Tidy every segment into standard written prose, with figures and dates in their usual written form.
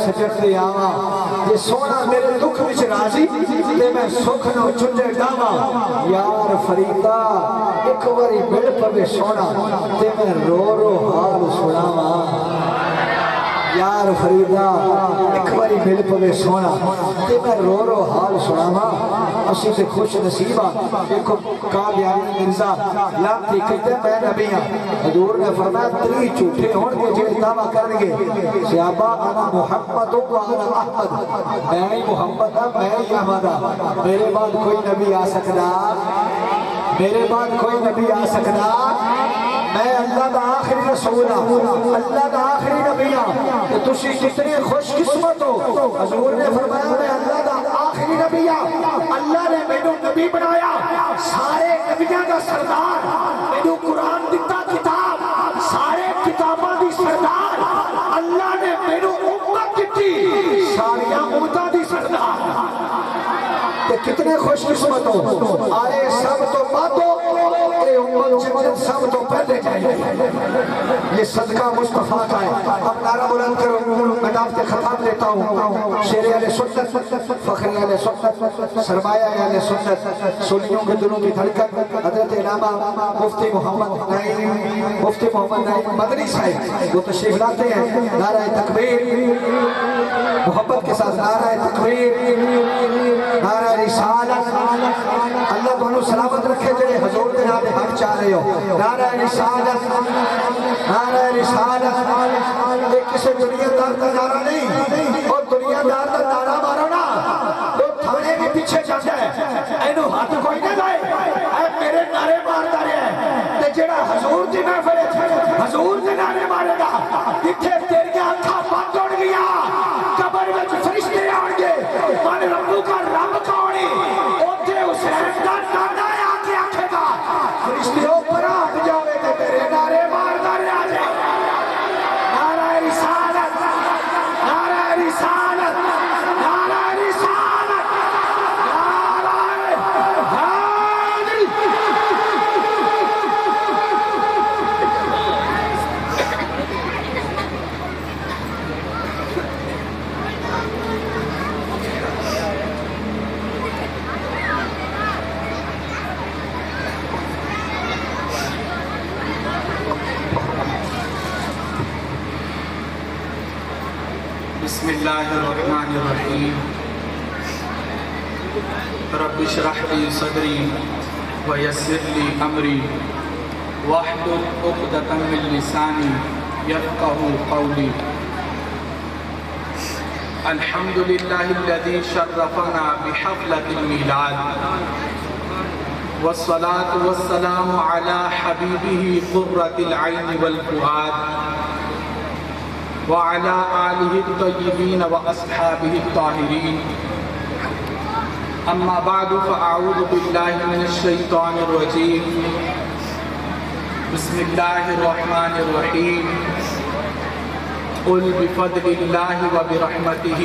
سجن دے آوا یہ سونا میرے دکھ وچ راضی تے میں سکھ نو چنجے ڈاوا یار فریدا ایک واری مل پوے سونا تے میں رو رو حال سناوا یار فریدا ایک باری مل پوے سونا تے میں رو رو حال سناوا اسی تے خوش نصیبہ دیکھو قادیانی مرزا لانتی کہتے میں نبی ہاں حضور نے فرمایا 3 جھوٹے ہون گے جے دعویٰ کریں گے صحابہ انا محمد و انا احمد میں ہی محمد ہاں میں ہی احمد ہاں میرے بعد کوئی نبی آ سکتا میرے بعد کوئی نبی آ سکتا میں اللہ دا آخری رسول ہوں اللہ دا آخری نبی ہوں کہ تسی کتنی خوش قسمت ہو حضور نے فرمایا میں اللہ دا آخری نبی ہوں اللہ نے میں نبی بنایا سارے نبیوں دا سردار میں قرآن دیتا کتاب سارے کتاباں دی سردار اللہ نے میں امت دیتی ساری امتاں دی سردار کہ کتنے خوش قسمت ہو آئے سب تو باتو اے امت جنت سب تو پہلے جائے یہ صدقہ مصطفیٰ کا ہے اب نعرہ بلند کرو میں نافتے خطاب لیتا ہوں شیر اہل سنت فخر اہل سنت سرمایہ اہل سنت سنیوں کے دلوں کی دھڑکن حضرت علامہ مفتی محمد نعیم مدنی صاحب وہ تشریف لاتے ہیں نعرہ تکبیر محبت کے ساتھ نعرہ تکبیر نعرہ رسالت اللہ دونوں سلامت رکھے جڑے حضور کے نام حق چاہ رہے ہو نعرہ رسالت ایک کسی دنیا دار کا نعرہ نہیں اور دنیا دار کا نعرہ مارو نا تو تھانے بھی پیچھے جاتا ہے اینو ہاتھ کوئی نہ دائے اے میرے نعرے مارتا رہے تے جڑا حضور دی محفل حضور دے نعرے مارے گا جتھے تیری آنکھاں بند ہو گیا قبر وچ فرشتے آن گے من ربو کا رب کونی اوتھے حسین دا نانا آ کے آکھے گا فرشتے اوپر ہٹ جاوے تے میرے نعرے ماردا رہیا جے نعرہ رسالت نعرہ رسالت نعرہ رسالت نعرہ حیدری بسم اللہ الرحمن الرحیم رب اشرح لی صدری ویسر لی امری واحلل عقدۃ من لسانی یفقہوا قولی الحمد للہ الذی شرفنا بحفلۃ المیلاد والصلاة والسلام علی حبیبہ قرۃ العین والفؤاد وعلى آلہ الطیبین واصحابہ الطاہرین اما بعد فاعوذ باللہ من الشیطان الرجیم بسم اللہ الرحمن الرحیم قل بفضل اللہ وبرحمتہ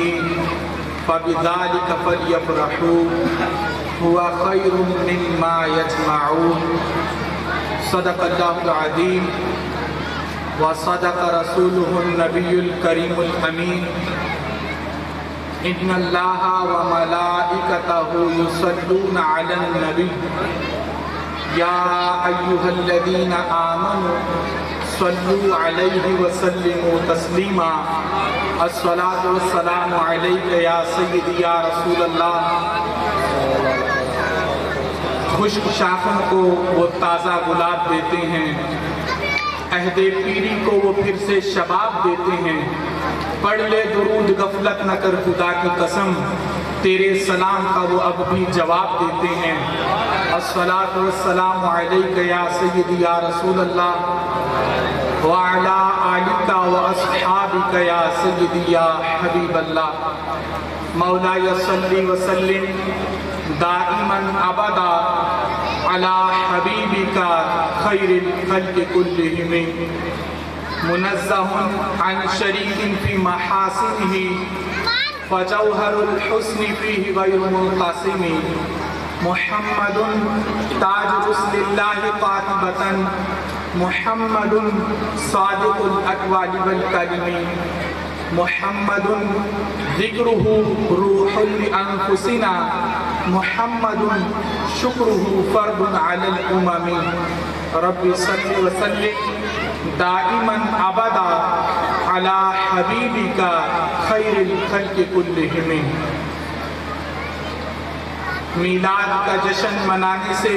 فبذلک فلیفرحوا هو خیر مما یجمعون صدق اللہ العظیم وصدق رسوله النبی الکریم الامین ان اللہ وملائکتہ یصلون علی النبی یا ایہا الذین آمنوا صلوا علیہ وسلموا تسلیما الصلاة والسلام علیک یا سیدی یا رسول اللہ خشک شاخن کو وہ تازہ گلاب دیتے ہیں عہد پیری کو وہ پھر سے شباب دیتے ہیں پڑھ لے درود غفلت نہ کر خدا کی قسم تیرے سلام کا وہ اب بھی جواب دیتے ہیں الصلاۃ والسلام علیک یا سیدی یا رسول اللہ وعلی آلک واصحابک یا سیدی یا حبیب اللہ مولاي صلی وسلم دائما ابدا علی حبیبک خیر الخلق کلہم منزہ عن شریک فی محاسنہ فجوہر الحسن فیہ غیر منقسم محمد تاج رسل اللہ قاطبۃ محمد صادق الاقوال والکلم मुहम्मदुन ज़िक्रुहु रूहुल लिअन्फुसिना मुहम्मदुन शुक्रुहु फर्दुन अलल उममी रब्बि सल्लि व सल्लिम दाइमन अबदा अला हबीबिका खैरिल खल्क़ि कुल्लिहिम। मीलाद का जश्न मनाने से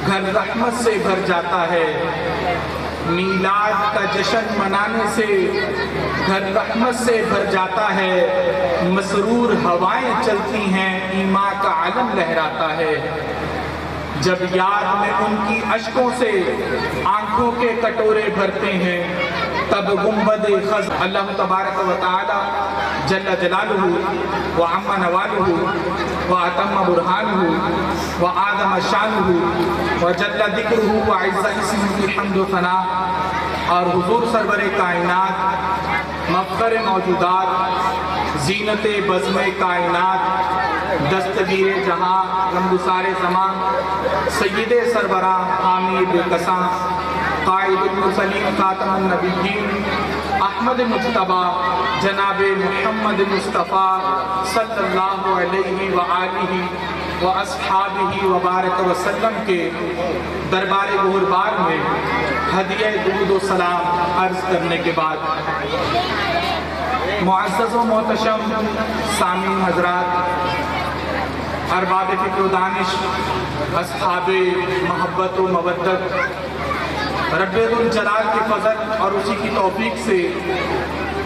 घर रहमत से भर जाता है। मीलाद का जश्न मनाने से घर रहमत से भर जाता है। मसरूर हवाएं चलती हैं, ईमान का आलम लहराता है। जब याद में उनकी अश्कों से आंखों के कटोरे भरते हैं, तब गुंबद खज़ अल्लाह तबारक व तआला जल्ल जलालुहु व अम्मा नवालुहु व अतम्म बुरहानुहु व आदम शानुहु व जल्ल ज़िक्रुहु व अज़्ज़ा इस्मुहु हम्द व सना और हुजूर सरवर कायनात मफ़ख़र मौजूदात ज़ीनत बज़्म कायनात दस्तगीर जहां रमगुसारे ज़मान सय्यद सरवरा हामिद कसां कायदुल मुरसलीन खातमुन नबिय्यीन अहमद मुज्तबा जनाब मुहम्मद मुस्तफ़ा सल्लल्लाहु अलैहि व आलिहि व अस्हाबिहि व बारक व सल्लम के दरबार गुहरबार में हदिया दुरूद व सलाम अर्ज़ करने के बाद मुअज़्ज़ज़ व मोहतशम सामीन हज़रात, अरबाब फ़िक्र व दानिश, अस्हाबे मोहब्बत व मवद्दत, रब्बुल जलाल के फज़ल और उसी की तौफीक से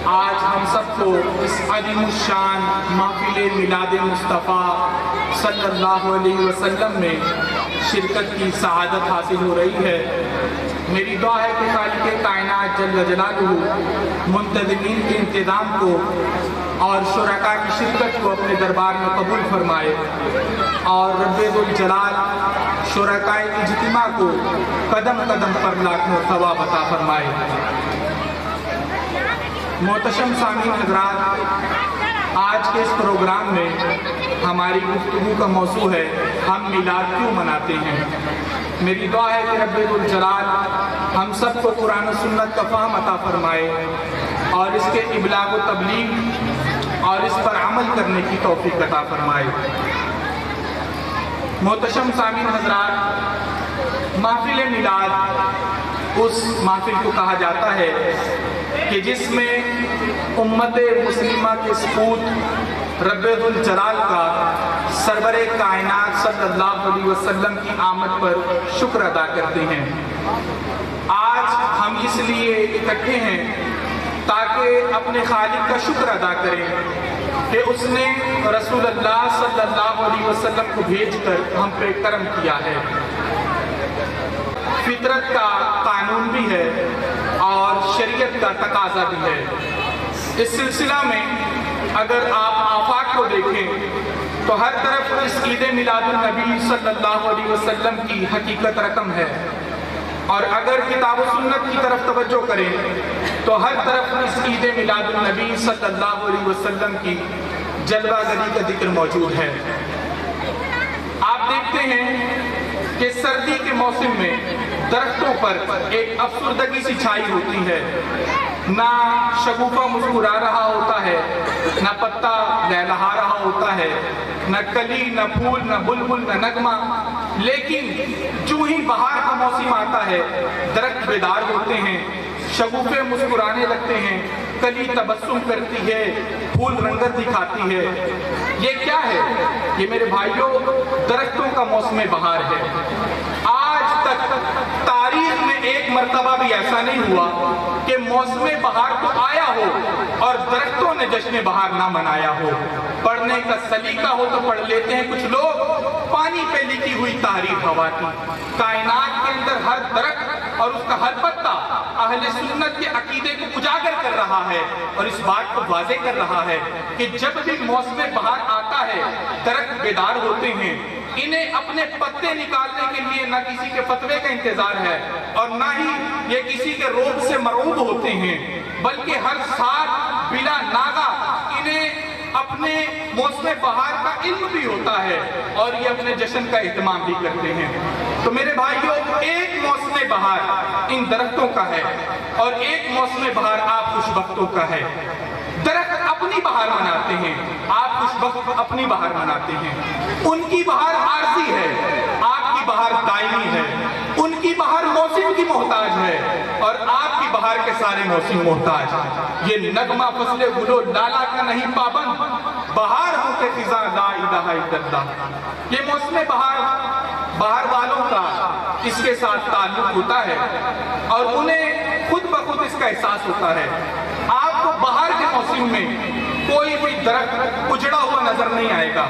आज हम सबको इस अज़ीमुश्शान महफ़िल मिलाद मुस्तफ़ा सल्लल्लाहु अलैहि वसल्लम में शिरकत की सआदत हासिल हो रही है। मेरी दुआ है कि खालिक़ कायनात जल्ल जलालुहु मुंतज़िमीन के इंतज़ाम को और शुरका की शिरकत को अपने दरबार में कबूल फरमाए और रब्बुल जलाल शुरकाए इज्तिमा को कदम कदम पर लाखों सवाब अता फरमाए। मोहतशम सामीन हज़रात, आज के इस प्रोग्राम में हमारी गुफ्तगू का मौजू है हम मिलाद क्यों मनाते हैं। मेरी दुआ है कि रब्बुल जलाल हम सबको कुरान और सुन्नत का फ़हम अता फरमाए और इसके इबलाग व तबलीग और इस पर अमल करने की तौफीक अता फरमाए। मोहतशम सामीन हज़रात, महफ़िल मिलाद उस महफ़िल को कहा जाता है कि जिसमें उम्मत मुस्लिमा के सपूत रब्बुल जलाल का सरवर कायनात सल्लल्लाहु अलैहि वसल्लम की आमद पर शुक्र अदा करते हैं। आज हम इसलिए इकट्ठे हैं ताकि अपने खालिक का शुक्र अदा करें कि उसने रसूलुल्लाह सल्लल्लाहु अलैहि वसल्लम को भेजकर हम पे करम किया है। फितरत का कानून भी है और शरीयत का तकाजा भी है। इस सिलसिला में अगर आप आफाक को देखें तो हर तरफ इस ईद मिलादुन नबी सल्लल्लाहु अलैहि वसल्लम की हकीकत रकम है और अगर किताब व सुन्नत की तरफ तवज्जो करें तो हर तरफ इस ईद मिलादुन नबी सल्लल्लाहु अलैहि वसल्लम की जलवागरी का जिक्र मौजूद है। आप देखते हैं कि सर्दी के मौसम में दरख्तों पर एक अफसुर्दगी सी छाई होती है। ना शगुफा मुस्कुरा रहा होता है, ना पत्ता लहलहा रहा होता है, न कली, न फूल, न बुलबुल, न नगमा। लेकिन जो ही बहार का मौसम आता है दरख्त बेदार होते हैं, शगुफे मुस्कुराने लगते हैं, कली तबस्सुम करती है, फूल रंगत दिखाती है। ये क्या है? ये मेरे भाइयों दरख्तों का मौसम बहार है। आज तक तारीख में एक मर्तबा भी ऐसा नहीं हुआ कि मौसम बहार तो आया हो और दरख्तों ने जश्न बहार ना मनाया हो। पढ़ने का सलीका हो तो पढ़ लेते हैं कुछ लोग, पानी पे लिखी हुई तारीख हवा की। कायनात के अंदर हर दरख्त और उसका हर पत्ता अहले सुन्नत के अकीदे को उजागर कर रहा है और इस बात को वाज़े कर रहा है कि जब भी मौसम बहार आता है दरख्त बेदार होते हैं। इन्हें अपने पत्ते निकालने के लिए न किसी के फतवे का इंतजार है और न ही ये किसी के रोग से मरूब होते हैं, बल्कि हर साल बिला नागा इन्हें अपने मौसम बहार का इल्म भी होता है और ये अपने जश्न का इत्माम भी करते हैं। तो मेरे भाइयों, एक मौसम बहार इन दरख्तों का है और एक मौसम बहार आप खुशबख्तों का है। اپنی بہار مناتے ہیں، آپ خوش وقت اپنی بہار مناتے ہیں۔ ان کی بہار عارضی ہے، آپ کی بہار دائمی ہے۔ ان کی بہار موسم کی محتاج ہے اور آپ کی بہار کے سارے موسم محتاج ہیں۔ یہ نغمہ فصل گلو لالا کا نہیں پابند، بہار ہو کے خزاں لا الہ الا اللہ۔ یہ موسم بہار والوں کا اس کے ساتھ تعلق ہوتا ہے اور انہیں خود بخود اس کا احساس ہوتا ہے۔ آپ کو بہار کے موسم میں کوئی بھی درخت اجڑا ہوا نظر نہیں آئے گا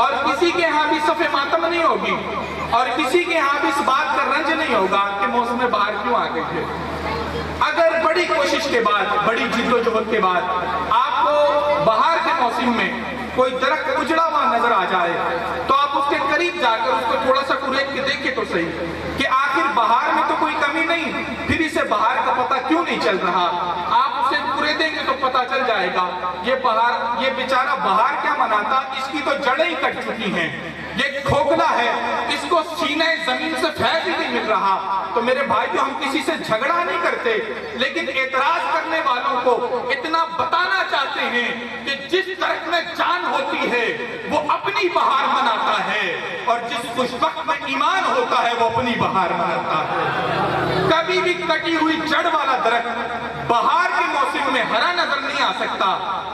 اور کسی کے ہاں بھی صف ماتم نہیں ہوگی اور کسی کے ہاں بھی اس بات کا رنج نہیں ہوگا کہ موسم بہار کیوں آ گئے تھے۔ اگر بڑی کوشش کے بعد، بڑی جد و جہد کے بعد آپ کو بہار کے موسم میں کوئی درخت اجڑا ہوا نظر آ جائے تو آپ اس کے قریب جا کر اس کو تھوڑا سا کریک کے دیکھیں تو صحیح کہ آخر بہار میں تو کوئی کمی نہیں، پھر اسے بہار کا پتہ کیوں نہیں چل رہا۔ آپ اسے دیں گے تو پتہ چل جائے گا یہ بیچارہ بہار کیا مناتا، اس کی تو جڑیں ہی کٹ چکی ہیں، یہ کھوکھلا ہے، اس کو سینہ زمین سے فیض ہی نہیں مل رہا۔ تو میرے بھائیو، ہم کسی سے جھگڑا نہیں کرتے لیکن اعتراض کرنے والوں کو اتنا بتانا چاہتے ہیں کہ جس درخت میں جان ہوتی ہے وہ اپنی بہار مناتا ہے اور جس خوش وقت میں ایمان ہوتا ہے وہ اپنی بہار مناتا ہے۔ کبھی بھی کٹی ہوئی جڑ والا درخت بہار کے موسم میں ہرا نظر نہیں آ سکتا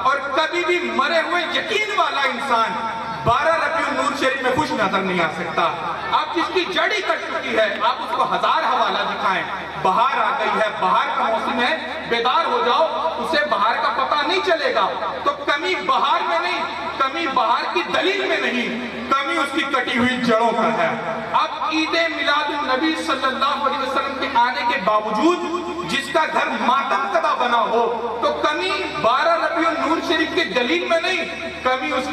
اور کبھی بھی مرے ہوئے یقین والا انسان 12 ربیع النور شریف میں خوش نظر نہیں آ سکتا۔ آپ جس کی جڑی کٹ چکی ہے آپ اس کو ہزار حوالہ دکھائیں، بہار آ گئی ہے، بہار کا موسم ہے، بیدار ہو جاؤ، اسے بہار کا پتہ نہیں چلے گا۔ تو کمی بہار میں نہیں، کمی بہار کی دلیل میں نہیں، کمی اس کی کٹی ہوئی جڑوں پر ہے۔ اب عید میلاد النبی صلی اللہ علیہ وسلم کے آنے کے باوجود جس کا گھر ماتم کدا بنا ہو تو کمی 12 ربیع النور شریف کی دلیل میں نہیں، کمی اس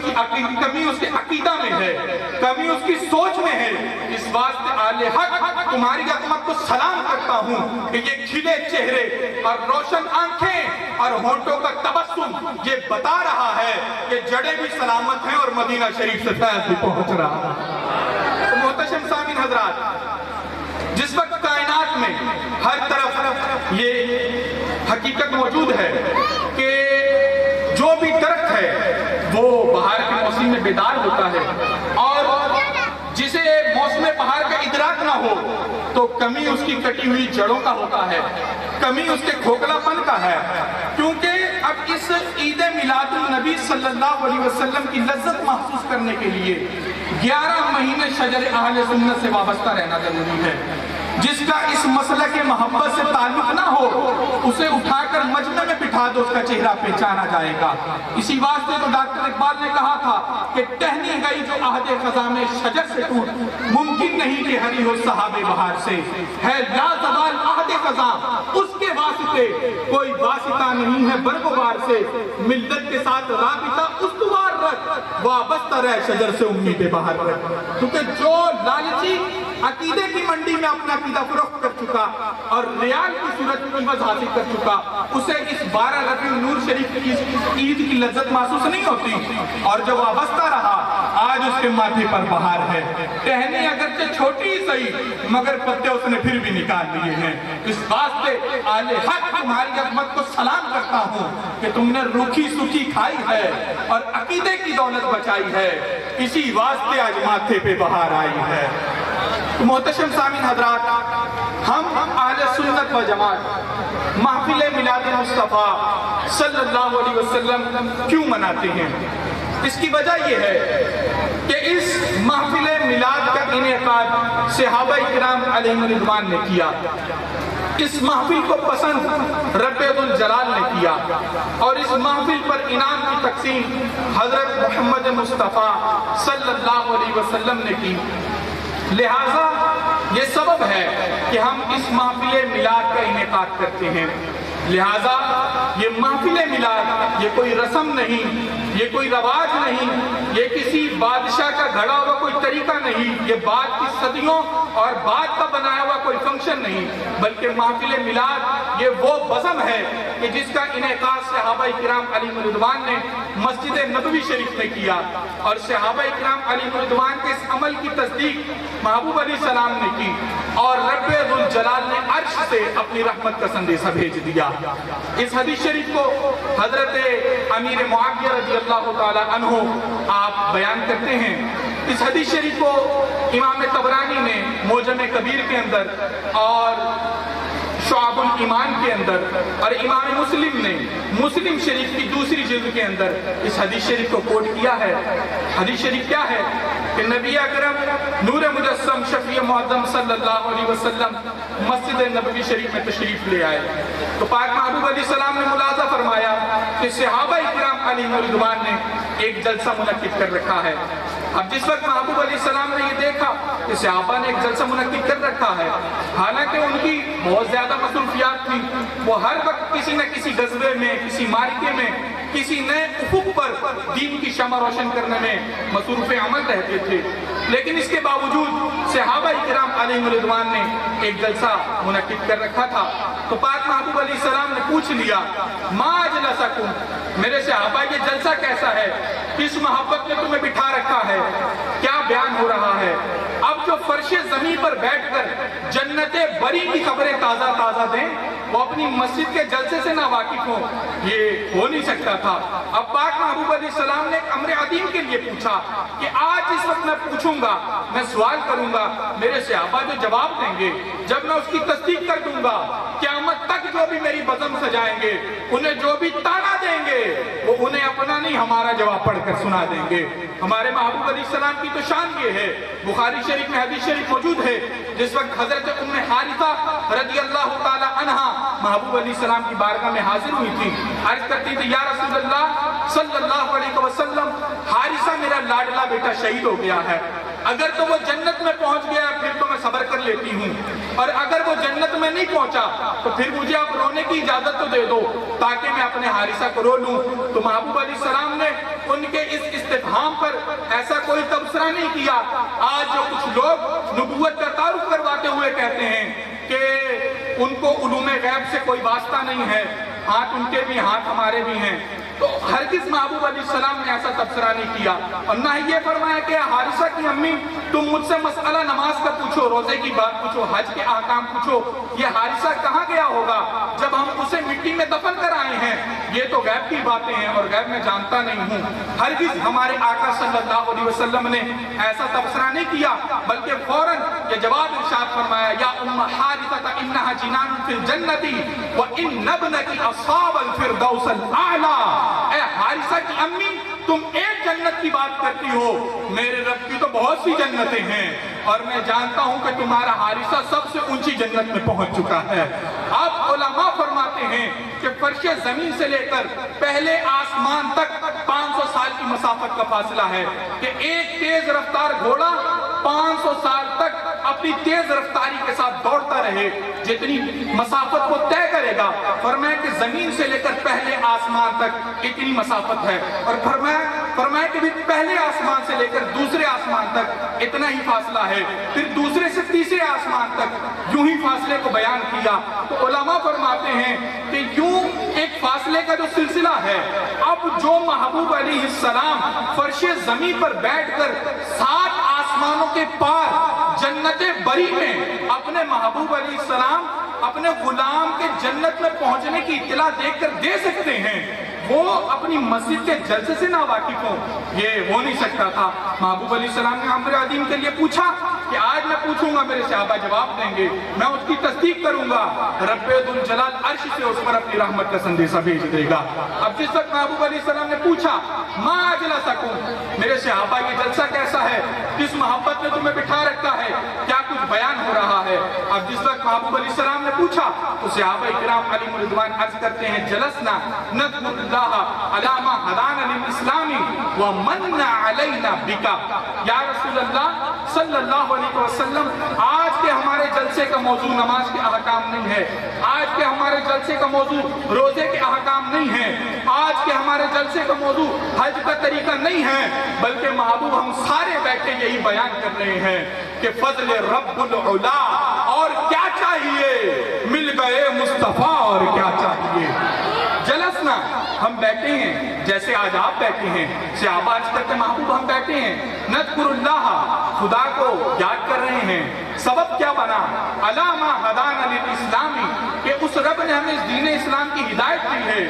کے عقیدہ میں ہے، کمی اس کی سوچ میں ہے۔ اس واسطے آل حق تمہاری عظمت کو سلام کرتا ہوں کہ یہ کھلے چہرے اور روشن آنکھیں اور ہونٹوں کا تبسم یہ بتا رہا ہے کہ جڑیں بھی سلامت ہیں اور مدینہ شریف سے فیض بھی پہنچ رہا ہے۔ تو محتشم سامعین حضرات، جس وقت کائنات میں ہر طرف یہ حقیقت موجود ہے کہ جو بھی درخت ہے وہ بہار کے موسم میں بیدار ہوتا ہے اور جسے موسم بہار کا ادراک نہ ہو تو کمی اس کی کٹی ہوئی جڑوں کا ہوتا ہے، کمی اس کے کھوکھلا پن کا ہے، کیونکہ اب اس عید میلاد النبی صلی اللہ علیہ وسلم کی لذت محسوس کرنے کے لیے 11 مہینے شجر اہل سنت سے وابستہ رہنا ضروری ہے۔ جس کا اس مسئلہ کے محبت سے تعلق نہ ہو اسے اٹھا کر مجمع میں بٹھا دو، اس کا چہرہ پہچانا جائے گا۔ اسی واسطے تو ڈاکٹر اقبال نے کہا تھا کہ ٹہنی گئی جو عہد خزاں میں شجر سے ٹوٹ، ممکن نہیں کہ ہری ہو صحاب بہار سے، ہے لازوال عہد خزاں اس کے واسطے، کوئی واسطہ نہیں ہے برگ و بار سے، ملت کے ساتھ رابطہ استوار رکھ، وابستہ رہ شجر سے امید بہار رکھ۔ کیونکہ جو لالچی عقیدے کی منڈی میں اپنا عقیدہ فروخت کر چکا اور ریال کی صورت میں عوض حاصل کر چکا، اسے اس 12 ربیع النور شریف کی عید کی لذت محسوس نہیں ہوتی، اور جو وابستہ رہا آج اس کے ماتھے پر بہار ہے۔ ٹہنی اگرچہ چھوٹی ہی صحیح مگر پتے اس نے پھر بھی نکال لیے ہیں۔ اس واسطے آل حق تمہاری عظمت کو سلام کرتا ہوں کہ تم نے روکھی سوکھی کھائی ہے اور عقیدے کی دولت بچائی ہے، اسی واسطے آج ماتھے پہ بہار آئی ہے۔ محتشم سامعین حضرات، ہم اہل سنت و جماعت محفل میلاد مصطفیٰ صلی اللہ علیہ وسلم کیوں مناتے ہیں؟ اس کی وجہ یہ ہے کہ اس محفل میلاد کا انعقاد صحابہ کرام علیہم رضوان نے کیا، اس محفل کو پسند رب ذوالجلال نے کیا اور اس محفل پر انعام کی تقسیم حضرت محمد مصطفیٰ صلی اللہ علیہ وسلم نے کی۔ لہٰذا یہ سبب ہے کہ ہم اس محفل میلاد کا انعقاد کرتے ہیں۔ لہٰذا یہ محفل میلاد یہ کوئی رسم نہیں، یہ کوئی رواج نہیں، یہ کسی بادشاہ کا گھڑا ہوا کوئی طریقہ نہیں، یہ بعد کی صدیوں اور بعد کا بنایا ہوا کوئی فنکشن نہیں، بلکہ محفل میلاد یہ وہ بزم ہے کہ جس کا انعقاد صحابہ کرام علیہم رضوان نے मस्जिद नबवी शरीफ में किया और सहाबा इकराम अलैहिम रिदवान के इस अमल की तस्दीक महबूब अली सलाम ने की और रब्बे दुल जलाल ने अर्श से अपनी रहमत का संदेशा भेज दिया। इस हदीस शरीफ को हजरत अमीर मुआविया रज़ी अल्लाह ताला अन्हु आप बयान करते हैं। इस हदीस शरीफ को इमाम तबरानी ने मोजम कबीर के अंदर और शुआबुल ईमान के अंदर और इमाम मुस्लिम ने मुस्लिम शरीफ की दूसरी जिल्द के अंदर इस हदीस शरीफ को कोट किया है। हदीस शरीफ क्या है कि नबी अकरम नूर मुजस्सम शफी मुअज़्ज़म सल्लल्लाहु अलैहि वसल्लम मस्जिद नबवी शरीफ में तशरीफ ले आए तो पाक महबूब अली सलाम ने मुलाजा फरमाया कि सहाबा इकराम अलैहिम रिदवान ने एक जलसा मुनक्किद कर रखा है। अब जिस वक्त महबूब अली सलाम ने ये देखा कि सहाबा ने एक जलसा मुनक्किद कर रखा है, हालांकि उनकी बहुत ज्यादा मसरूफियात थी, वो हर वक्त किसी न किसी गज़वे में, किसी मार्के में, किसी नए उफुक पर दीन की शमा रोशन करने में मसरूफ़ अमल रहते थे, लेकिन इसके बावजूद सहाबा इकराम अलैहिम रिदवान ने एक जलसा मुनक्किद कर रखा था। तो पाक महबूब अली सलाम ने पूछ लिया, मा अजलसकुम, मेरे सहाबा ये जलसा कैसा है, किस मोहब्बत ने तुम्हें बिठा रखा है, क्या बयान हो रहा है। अब जो फर्शे ज़मीन पर बैठकर जन्नते बरी की खबरें ताज़ा ताज़ा दें, वो अपनी मस्जिद के जलसे से ना वाकिफ हो, ये हो नहीं सकता था। अब पाक महबूब अली सलाम ने अम्र अदीम के लिए पूछा कि आज इस वक्त मैं पूछूंगा, मैं सवाल करूंगा, मेरे सहाबा जो जवाब देंगे, जब मैं उसकी तस्दीक कर दूंगा, क़यामत तक जो भी मेरी बज़म सजाएंगे, उन्हें जो भी ताना देंगे, वो उन्हें अपना नहीं हमारा जवाब पढ़कर सुना देंगे। हमारे महबूब अली सलाम की तो शान ये है, बुखारी शरीफ में हदीस शरीफ मौजूद है, जिस वक्त हजरत उम्मे हारिसा रज़ी अल्लाह ताला अन्हा महबूब अली सलाम की बारगाह में हाजिर हुई थी, अर्ज करती थी, या रसूलल्लाह सल्लल्लाहु अलैहि वसल्लम, हारिसा मेरा लाडला बेटा शहीद हो गया है, अगर तो वो जन्नत में पहुंच गया फिर तो मैं सब्र कर लेती हूँ, और अगर वो जन्नत में नहीं पहुंचा तो फिर मुझे आप रोने की इजाजत तो दे दो ताकि मैं अपने हारिसा को रो लूं। तो महबूब अली सलाम ने उनके इस इस्तिफ़हाम पर ऐसा कोई तबसरा नहीं किया। आज जो कुछ लोग नबूवत का तारुफ करवाते हुए कहते हैं कि उनको उलूमे गैब से कोई वास्ता नहीं है, हाथ उनके भी हाथ हमारे भी हैं, तो हरगिज़ महबूब अली सलाम ने ऐसा तबसरा नहीं किया। और ना ही ये फरमाया कि हारिसा की अम्मी तुम मुझसे मसला नमाज का पूछो, रोजे की बात पूछो, हज के अहकाम पूछो, ये हारिसा कहाँ गया होगा जब हम उसे मिट्टी में दफन कर आए हैं, ये तो गैब की बातें हैं और गैब में जानता नहीं हूँ। हरगिज़ हमारे आका सल्लल्लाहु अलैहि वसल्लम ने ऐसा तबसरा नहीं किया, बल्कि फौरन ये जवाब इरशाद फरमाया, या उम्म हारिसा इन्नहा जिनान फिल जन्नती व इन्न इब्नकी अस्हाबल फिरदौसल आला। ए हारिसा की अम्मी, तुम एक जन्नत की बात करती हो, मेरे रब की तो बहुत सी जन्नतें हैं और मैं जानता हूं कि तुम्हारा हारिसा सबसे ऊंची जन्नत में पहुंच चुका है। अब उलमा फरमाते हैं कि फर्शे जमीन से लेकर पहले आसमान तक 500 साल की मसाफत का फासला है कि एक तेज रफ्तार घोड़ा 500 साल तक अपनी तेज रफ्तारी के साथ दौड़ता रहे, जितनी मसाफत को तय करेगा, फरमाया कि जमीन से लेकर पहले आसमान तक इतनी मसाफत है, और फरमाया कि पहले आसमान से लेकर दूसरे आसमान तक इतना ही फासला है, फिर दूसरे से तीसरे आसमान तक यूं ही फासले को बयान किया। तो उलमा फरमाते हैं कि यूं एक फासले का जो सिलसिला है, अब जो महबूब अलैहिस्सलाम फर्शे ज़मीन पर बैठकर 7 आसमानों के पार जन्नते बरी में अपने महबूब अलैहिस्सलाम अपने गुलाम के जन्नत में पहुंचने की इत्तला देकर दे सकते हैं, वो अपनी मस्जिद के जलसे से ना वाकिफ हो, ये हो नहीं सकता था। महबूब अली सलाम ने अम्र अदीम के लिए पूछा कि आज मैं पूछूंगा, मेरे सहाबा जवाब देंगे, मैं उसकी तस्दीक करूंगा, रब्बे दुल जलाल अर्श से उस पर अपनी रहमत का संदेशा भेज देगा। अब जिस वक्त महबूब अली सलाम ने पूछा, मा अजलसकुम, मेरे सहाबा ये जलसा कैसा है, किस मोहब्बत ने तुम्हें बिठा रखा है, क्या कुछ बयान हो रहा है। अब जिस वक्त महबूब अली सलाम ने पूछा तो सहाबा इकराम अलैहिम रिदवान अर्ज करते हैं, जलसना नज़कुरुल्लाह अला मा हदाना लिल इस्लामी व मन्ना अलैना बिका। या रसूल अल्लाह सल्लल्लाहु अलैहि वसल्लम, आज के हमारे जलसे का मौजू नमाज के अहकाम नहीं है, आज के हमारे जलसे का मौजू रोजे के अहकाम नहीं है, आज के हमारे जलसे का मौजू हज का तरीका नहीं है, बल्कि महबूब हम सारे बैठे यही बयान कर रहे हैं कि फज़ल रब्बुल उला, और क्या चाहिए, मिल गए मुस्तफा और क्या चाहिए। जलस जलसना हम बैठे हैं जैसे आज आप बैठे हैं, सहाबा आज करते महबूब हम बैठे हैं, नज़कुरुल्लाह खुदा को याद कर रहे हैं। सबब क्या बना? अलामा हदाना लिल इस्लामी, कि उस रब ने हमें दीन इस्लाम की हिदायत दी है।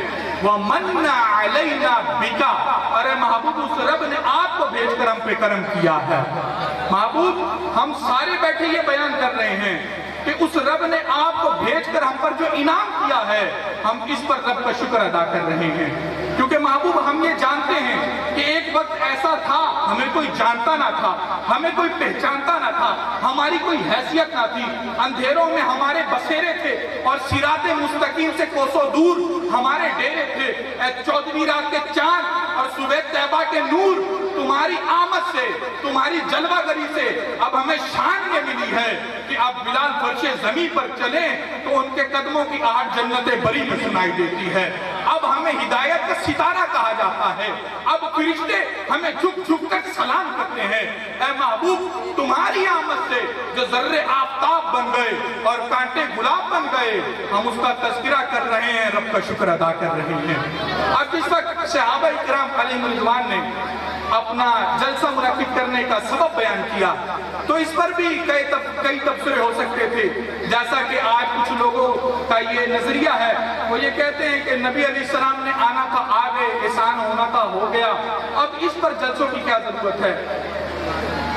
व मन्ना अलैना बिका, अरे महबूब उस रब ने आपको भेजकर हम पे करम किया है। महबूब हम सारे बैठे ये बयान कर रहे हैं कि उस रब ने आपको भेजकर हम पर जो इनाम किया है, हम इस पर रब का शुक्र अदा कर रहे हैं। क्योंकि महबूब हम ये जानते हैं कि एक वक्त ऐसा था हमें कोई जानता ना था, हमें कोई पहचानता ना था, हमारी कोई हैसियत ना थी, अंधेरों में हमारे बसेरे थे और सिराते मुस्तकीम से कोसों दूर हमारे डेरे थे। ए चौदहवीं रात के चांद और सुबह तैबा के नूर, तुम्हारी आमद से, तुम्हारी जलवागरी से अब हमें शान ये मिली है कि अब बिलाल फर्शे जमीन पर चले तो उनके कदमों की आहट जन्नते बरी में सुनाई देती है। अब हमें हिदायत का सितारा कहा जाता है, अब फरिश्ते हमें झुक झुक कर सलाम करते हैं। ऐ महबूब तुम्हारी आमद से जो जर्रे आफताब बन गए और कांटे गुलाब बन गए, हम उसका तज़किरा कर रहे हैं, रब का शुक्र अदा कर रहे हैं। अब इस वक्त सहाबा इकराम अलैहिम रिज़वान ने अपना जलसा मुनक़िद करने का सबब बयान किया, तो इस पर भी कई तबसरे हो सकते थे। जैसा कि आज कुछ लोगों का ये नजरिया है, वो ये कहते हैं कि नबी अलैहिस्सलाम ने आना था, आ गए, एहसान होना था, हो गया, अब इस पर जलसों की क्या जरूरत है?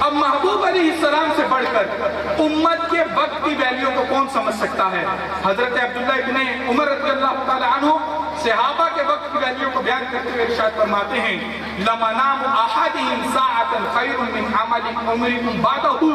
अब महबूब अलैहिस्सलाम से बढ़कर उम्मत के वक्त की वैल्यू को कौन समझ सकता है? हजरत अब्दुल्लाह इब्न उमर रज़ियल्लाहु ताला अन्हु सहाबा के वक्त की वैल्यू को बयान करते हुए इरशाद फरमाते हैं, लमनाम अहदिहिम साअतन खैरुन मिन अमलि उमरिकुम बादहु,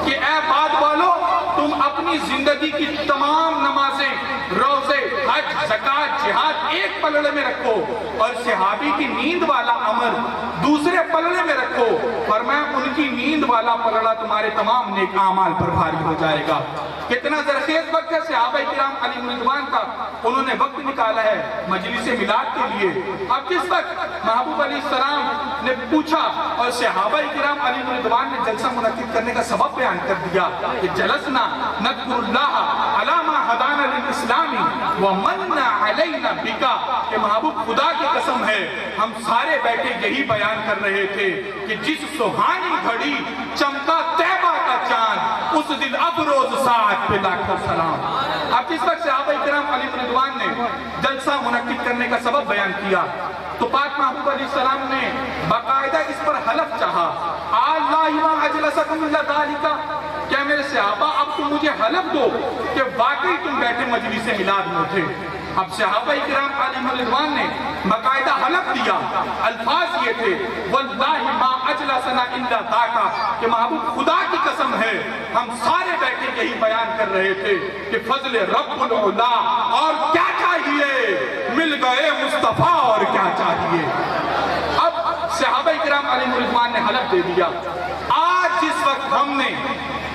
कि ऐ बाद वालो तुम अपनी जिंदगी की तमाम नमाजें, रोजे, हज, ज़कात, जिहाद एक पलड़े में रखो और सहाबी की नींद वाला अमल दूसरे पलड़े में रखो, फरमाया उनकी नींद वाला पलड़ा तुम्हारे तमाम नेक आमाल पर भारी हो जाएगा। कितना ज़रख़ेज़ वक्त है सहाबा किराम अलैहिम रिज़वान का, उन्होंने वक्त निकाला है मजलिस मिलाद के लिए। अब जिस वक्त महबूब अलैहिस्सलाम ने पूछा और सहाबा किराम अलैहिम रिज़वान ने जलसा मुनक़्क़िद करने का सबब बयान कर दिया कि जलसना नज़कुरुल्लाह अला मा हदाना लिल इस्लामी व मन्ना अलैना बिका, कि महबूब खुदा की कसम है हम सारे बैठे यही बयान कर रहे थे कि जिस सुहानी घड़ी चमका तैबा का चांद, उस दिन अफरोज साथ पे लाखों सलाम। अब इस वक्त सहाबा किराम अलैहिम रिज़वान ने जलसा मुनक़्क़िद करने का सबब बयान किया, तो पाक महबूब अलैहिस्सलाम ने बाकायदा इस पर हलफ चाहा, अल्लाहुम्मा अजलसकुम इल्ला ज़ालिका, क्या मेरे सहाबा अब तुम मुझे हलफ दो कि वाकई तुम बैठे मजलिस मिलाद में थे। अब सहाबा किराम अलैहिम रिज़वान ने बाकायदा हलफ दिया, अल्फाज ये थे, वल्लाहि मा अजलसना इल्ला ज़ाका, कि महबूब खुदा की कसम है हम सारे बैठे यही बयान कर रहे थे कि फजल रब्बुल उला, और क्या चाहिए, मिल गए मुस्तफा, और क्या चाहिए। अब सहाबा किराम अलैहिम रिज़वान ने हलफ दे दिया। आज जिस वक्त हमने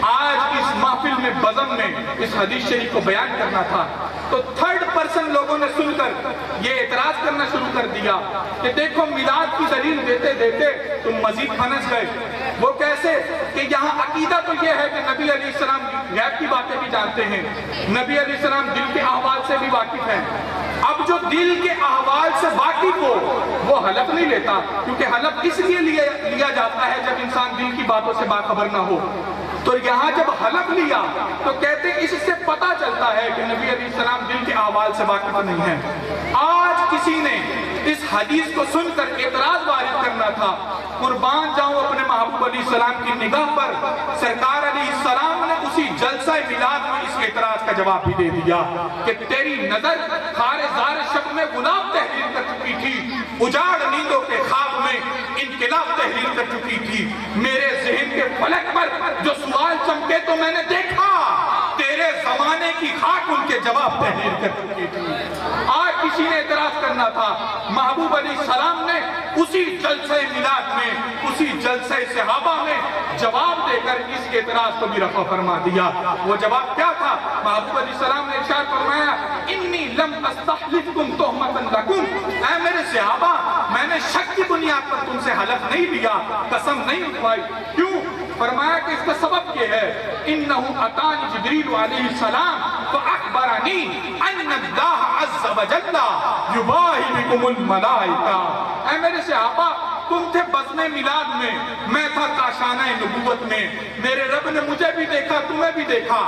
आज इस महफिल में बज़म में इस हदीस शरीफ को बयान करना था, तो थर्ड पर्सन लोगों ने सुनकर ये एतराज करना शुरू कर दिया कि देखो मिलाद की दलील देते देते तुम मजीद फनस गए। वो कैसे? कि यहाँ अकीदा तो ये है कि नबी अलैहिस्सलाम गैब की बातें भी जानते हैं, नबी अलैहिस्सलाम दिल के अहवाल से भी वाकिफ हैं। अब जो दिल के अहवाल से वाकिफ हो वो हलफ नहीं लेता, क्योंकि हलफ इसलिए लिया जाता है जब इंसान दिल की बातों से बाखबर ना हो। तो यहाँ जब हलफ लिया तो कहते इससे पता चलता है कि नबी अलैहिस्सलाम दिल के अहवाल से वाकिफ नहीं है। आज किसी ने इस हदीस को सुनकर एतराज वारिद करना था, कुर्बान जाऊं अपने महबूब अलैहिस्सलाम की निगाह पर, सरकार अलैहिस्सलाम ने उसी जलसा मिलाद में इस एतराज का जवाब भी दे दिया कि तेरी नजर खारेज़ार शब में गुलाब तहरीर कर चुकी थी, उजाड़ नींदों के ख्वाब में इनकिलाब तहरीर कर चुकी थी, मेरे ज़हन के फलक पर जो सवाल चमके तो मैंने देखा, तेरे जमाने की खाक उनके जवाब तहरीर कर चुकी थी। आज किसी ने एतराज करना था, महबूब अलैहिस्सलाम ने उसी जलसे मिलाद में, उसी जलसे सहाबा में जवाब देकर इस एतराज को भी रफा फरमा दिया। वो जवाब क्या था? महबूब अलैहिस्सलाम ने इरशाद फरमाया, इन्नी लम अस्तहलिफकुम तुहमतन लकुम, ऐ मेरे सहाबा मैंने शक की बुनियाद पर तुमसे हलफ नहीं लिया, कसम नहीं उठवाई। क्यों? फरमाया कि इसका सबब ये है, इन्नहु अतानी जिब्रील अलैहिस्सलाम अखबरनी अन्नल्लाह अज़्ज़ व जल्ला युबाही बिकुमुल मलाइका। ऐ मेरे सहाबा, तुम थे बज़्म मिलाद में, मैं था काशाना नबूवत में। मेरे रब ने मुझे भी देखा, तुम्हें भी देखा।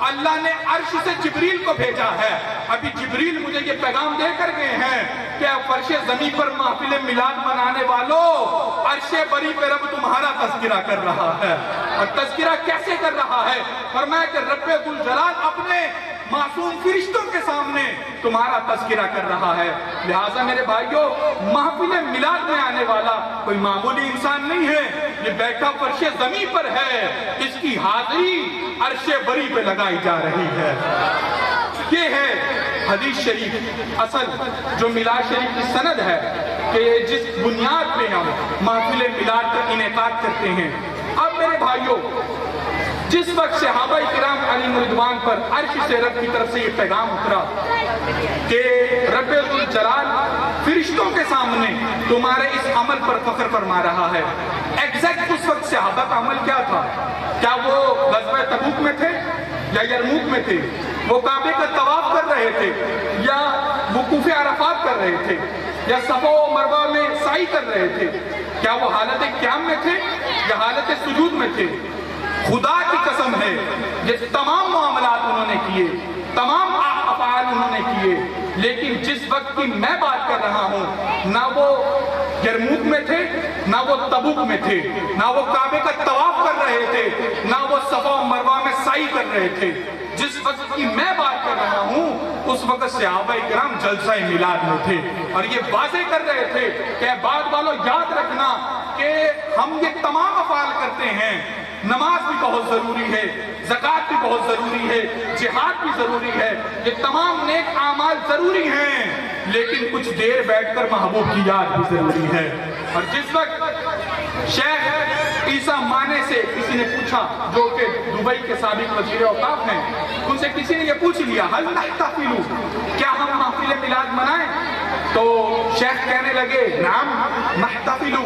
अल्लाह ने अर्श से जिब्रील को भेजा है। अभी जिब्रील मुझे ये पैगाम दे कर गए हैं कि फर्शे ज़मीन पर महफिल मिलाद मनाने वालों, अर्शे बरी पे रब तुम्हारा तज़किरा कर रहा है। और तज़किरा कैसे कर रहा है? फरमाया कि रब्बे दुल जलाल अपने मासूम फरिश्तों के सामने तुम्हारा तज़किरा कर रहा है। लिहाजा मेरे भाइयों, महफिल मिलाद में आने वाला कोई मामूली इंसान नहीं है। ये बैठा फर्शे ज़मीन पर है, इसकी हाज़िरी अर्शे बरी पे लगाई जा रही है। ये है हदीस शरीफ, असल जो मिलाद शरीफ की सनद है कि जिस बुनियाद पे हम महफिल मिलाद का इनेकाद करते हैं। अब मेरे भाइयों, जिस वक्त सहाबाए किराम अलैहिम रिदवान पर अर्श से रब की तरफ से ये पैगाम उतरा कि रब्बे दुल जलाल फरिश्तों के सामने तुम्हारे इस अमल पर फख्र फरमा रहा है। एग्जैक्ट उस वक्त सहाबा का अमल क्या था? क्या वो गज़वा तबूक में थे या यरमूक में थे? वो काबे का तवाफ कर रहे थे या वुकूफ़ अरफात कर रहे थे या सफ़ा व मरवा में साई कर रहे थे? क्या वो हालत क़याम में थे या हालत सुजूद में थे? खुदा की कसम है, ये तमाम मामलात उन्होंने किए, तमाम अफ़आल उन्होंने किए, लेकिन जिस वक्त की मैं बात कर रहा हूँ, ना वो यरमूक में थे, ना वो तबूक में थे, ना वो काबे का तवाफ कर रहे थे, ना वो सफ़ा और मरवा में साई कर रहे थे। जिस वक्त की मैं बात कर रहा हूँ, उस वक्त सहाबाए किराम जलसा मिलाद में थे और ये वाज़े कर रहे थे कि बाद वालों याद रखना कि हम ये तमाम अफ़आल करते हैं। नमाज भी बहुत ज़रूरी है, ज़कात भी बहुत ज़रूरी है, जिहाद भी ज़रूरी है, ये तमाम नेक आमाल ज़रूरी हैं, लेकिन कुछ देर बैठकर महबूब की याद भी ज़रूरी है। और जिस वक्त शेख ईसा माने से किसी ने पूछा, जो कि दुबई के साबिक वज़ीर औक़ाफ़ हैं, उनसे किसी ने ये पूछ लिया, हल नहतफ़िलु, क्या हम महफिल मिलाद मनाएं? तो शेख कहने लगे, नाम नहतफ़िलु,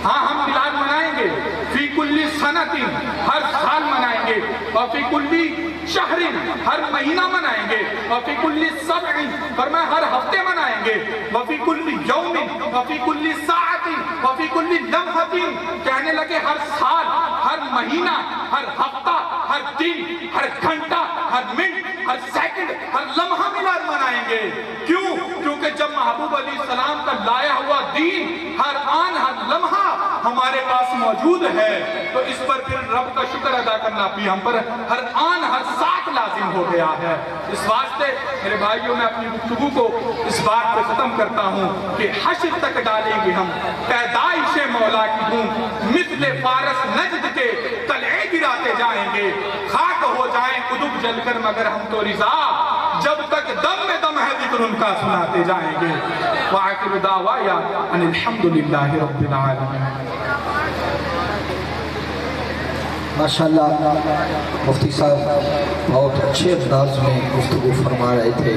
हाँ हम मिलाद मनाएंगे। फी कुल्ली सनतिन, हर साल मनाएंगे। और फी कुल्ली शहरिन, हर महीना मनाएंगे। और फी कुल्ली सबइन, फरमाया हर हफ्ते मनाएंगे। वफी कुल्ली यौमिन, वफी कुल्ली साअतिन, वफी कुल्ली लम्हतिन, कहने लगे हर साल, हर महीना, हर हफ्ता, हर दिन, हर घंटा, हर मिनट, हर सेकंड, हर लम्हा मिलाद मनाएंगे। क्यों? क्योंकि जब महबूब अली सलाम का लाया हुआ दीन हर आन हर लम्हा हमारे पास मौजूद है, तो इस पर फिर रब का शुक्र अदा करना भी हम पर हर आन हर साथ लाजिम हो गया है। इस वास्ते मेरे भाइयों, मैं अपनी गुफ्तगू को इस बात पे खत्म करता हूँ कि हश्र तक डालेंगे हम पैदाइश मौला की धूम, मिस्ले फारस नजद के तले गिराते जाएंगे, खाक हो जाएं कुतुब जलकर मगर हम तो रिजा, जब तक दम में दम है जिक्र उनका सुनाते जाएंगे। वाक़िरु दावाया अनिल हम्दुलिल्लाहि रब्बिल आलमीन। माशाअल्लाह, मुफ्ती साहब बहुत अच्छे अंदाज में गुफ्तगू फरमा रहे थे।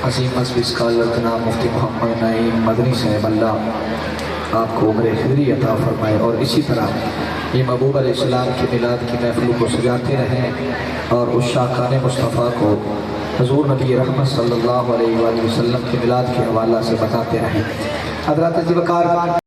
अज़ीम मज़हबी स्कॉलर जनाब मुफ्ती मोहम्मद नईम मदनी साहब, अल्लाह आपको उम्र खिदरी अता फरमाए और इसी तरह ये महबूब अलैहिस्सलाम की मिलाद की महफिल को सजाते रहें और उस शाखाने मुस्तफ़ा को हुज़ूर नबी रहमत सल्लल्लाहु अलैहि वसल्लम की मिलाद के हवाला से बताते रहें। हज़रात ज़िवकार